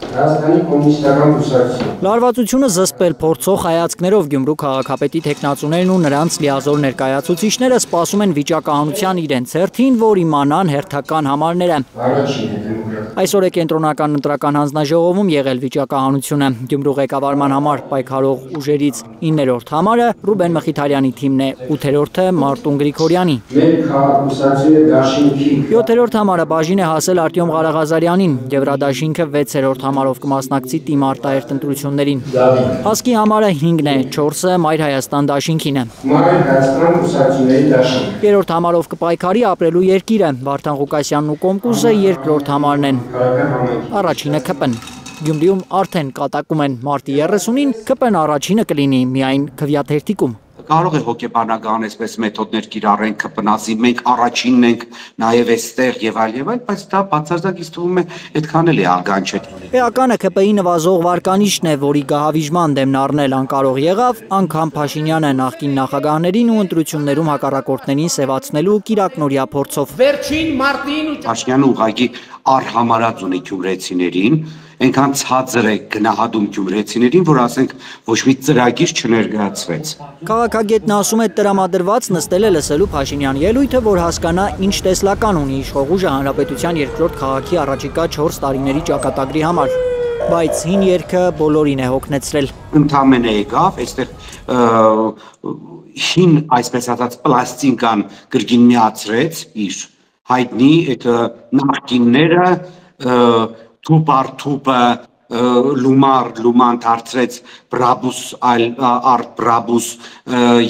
Հայաստանի կոմունիստական կուսակցություն։ Լարվածությունը զսպել փորձող հայացքներով Գյումրու քաղաքապետի տեխնացուներն ու նրանց լիազոր ներկայացուցիչները սպասում են վիճակահանության իրենց հերթին, որ իմանան հերթական համարները։ Այսօր է կենտրոնական ընտրական հանձնաժողովում եղել վիճակահանությունը։ Գյումրու ղեկավարման համար պայքարող ուժերից 9-րդ համարը Ռուբեն Մխիթարյանի թիմն է, 8-րդը Մարտուն Գրիգորյանի։ 7-րդ համարը բաժին է հասել Արտյոմ Ղարաղազարյանին, Եվրադաշինքը 6-րդ համարով կմասնակցի Տիմ արտահերթ ընտրություններին։ Հասկի համարը 5-ն է, 4-ը Մայր Հայաստան դաշինքին է։ Մայր Հայաստան կուսակցությունների դաշինք։ 3-րդ համարով կպայքարի Ապրելու երկիրը, Վարդան Ղուկասյանն ու Կոմկուսը 2-րդ համարն են։ Առաջինը ԿՊ-ն։ Գյումրիում արդեն կատակում են մարտի 30-ին, ԿՊ-ն առաջինը կլինի միայն քվյաթերթիկում։ Կարող է հոգեբանական այսպես մեթոդներ կիրառենք, ԿՊ-նացի մենք առաջինն ենք նաև այստեղ եւ այլ, բայց դա բացարձակից թվում է այդքան էլ արգան չէ։ Էականը ԿՊ-ի նվազող վարկանիշն է, որի գահավիժման դեմն առնել անկարող եղավ, անգամ Փաշինյանը նախկին նախագահներին ու ընտրություններում հակառակորդներին սևացնելու կիրակնորյա փորձով։ Վերջին մարտին Փաշինյանը ուղղակի արհամարած ունի գյումրեցիներին, այնքան ցածր է գնահատում գյումրեցիներին, որ ասենք ոչ մի ծրագիր չներկայացվեց։ Քաղաքագետն ասում է տրամադրված նստել է լսելու Փաշինյան ելույթը, որ հասկանա ինչ տեսլական ունի իշխող ուժը հանրապետության երկրորդ քաղաքի առաջիկա 4 տարիների ճակատագրի համար, բայց հին երգը բոլորին է հոգնեցրել։ Ընդամենը եկավ, այստեղ հին, այսպես ասած, պլաստինկան կրկին միացրեց իր հայտնի այդ նախկինները, թուփ առ թուփը լուման դարձրեց բրաբուս առ բրաբուս,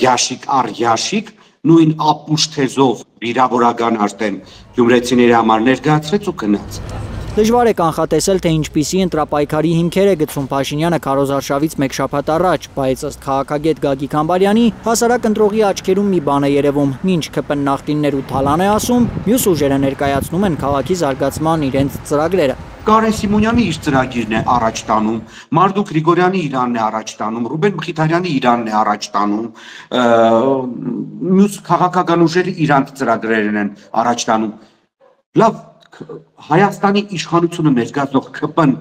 յաշիկ առ յաշիկ, նույն ապուշ թեզով վիրավորական արդեն գյումրեցիների համար ներկայացրեց ու գնաց։ Դժվար է կանխատեսել, թե ինչպիսի ընտրապայքարի հիմքեր է գցում Փաշինյանը քարոզարշավից մեկ շաբաթ առաջ, բայց ըստ քաղաքագետ Գագիկ Համբարյանի հասարակ ընտրողի աչքերում մի բան է երևում, մինչ ԿՊ-ն նախկիններ ու Թալան է ասում, մյուս ուժերը ներկայացնում են քաղաքի զարգացման իրենց ծրագրերը։ Կարեն Սիմոնյանը իր ծրագիրն է առաջ տանում, Մարտուն Գրիգորյանը իրանն է առաջ տանում, Ռուբեն Մխիթարյանը իրանն է առաջ տանում, մյուս քաղաքական ուժերը իրանց ծրագրերն են առաջ տանում։ Լավ, Հայաստանի իշխանությունը ներկայացնող ԿՊ-ն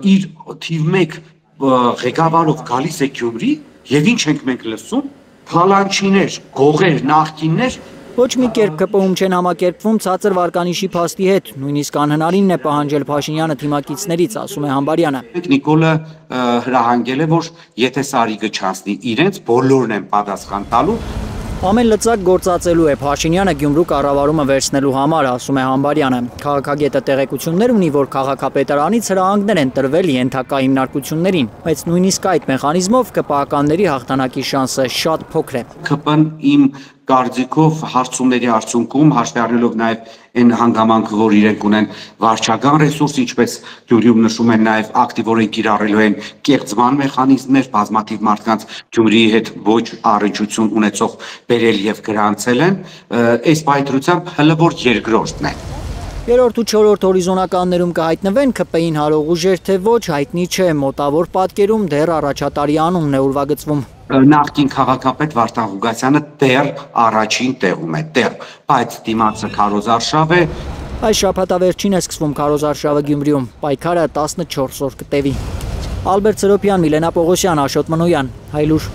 իր թիվ 1 ղեկավարով գալիս է Գյումրի, եւ ինչ ենք մենք լսում, թալանչիներ, գողեր, նախկիններ Ոչ մի կերպ ԿՊ-ում չեն համակերպվում ցածր վարկանիշի փաստի հետ, նույնիսկ անհնարինն է պահանջել Փաշինյանը թիմակիցներից, ասում է Համբարյանը։ Նիկոլը հրահանգել է, որ եթե Սարիգը չանցնի իրենց, բոլորն են պատասխան տալու։ Ամեն լծակ գործածելու է Փաշինյանը Գյումրու կառավարումը վերցնելու համար, ասում է Համբարյանը։ Քաղաքագետը տեղեկություններ ունի, որ քաղաքապետարանից հրահանգներ են տրվել ենթակա հիմնարկություններին, բայց նույնիսկ այդ մեխանիզմով ԿՊ-ականների հաղթանակի շանսը շատ փոքր է։ ԿՊ-ն իմ կարծիքով հարցումների արդյունքում հաշվի առնելով նաև այն հանգամանքը, որ իրենք ունեն վարչական ռեսուրս, ինչպես Գյումրիում նշում են նաև ակտիվորեն կիրառելու են կեղծման մեխանիզմներ, բազմաթիվ մարդկանց Գյումրիի հետ ոչ առնչություն ունեցող բերել եւ գրանցել են, այս պայթրությամբ հələ որ երկրորդն է։ 3-րդ ու 4-րդ հորիզոնականներում կհայտնվեն ԿՊ-ին հարող ուժեր, թե ոչ հայտնի չէ, մոտավոր պատկերում դեռ առաջատարի անունն է ուրվագծվում։ Նախկին քաղաքապետ Վարդան Ղուկասյանը դեռ առաջին տեղում է, բայց դիմացը քարոզարշավ է։ Այս շաբաթավերջին է սկսվում քարոզարշավը Գյումրիում, պայքարը 14 օր կտևի։ Ալբերտ Սրոփյան, Միլենա Պողոսյան, Աշոտ Մնոյան, Հայլուր։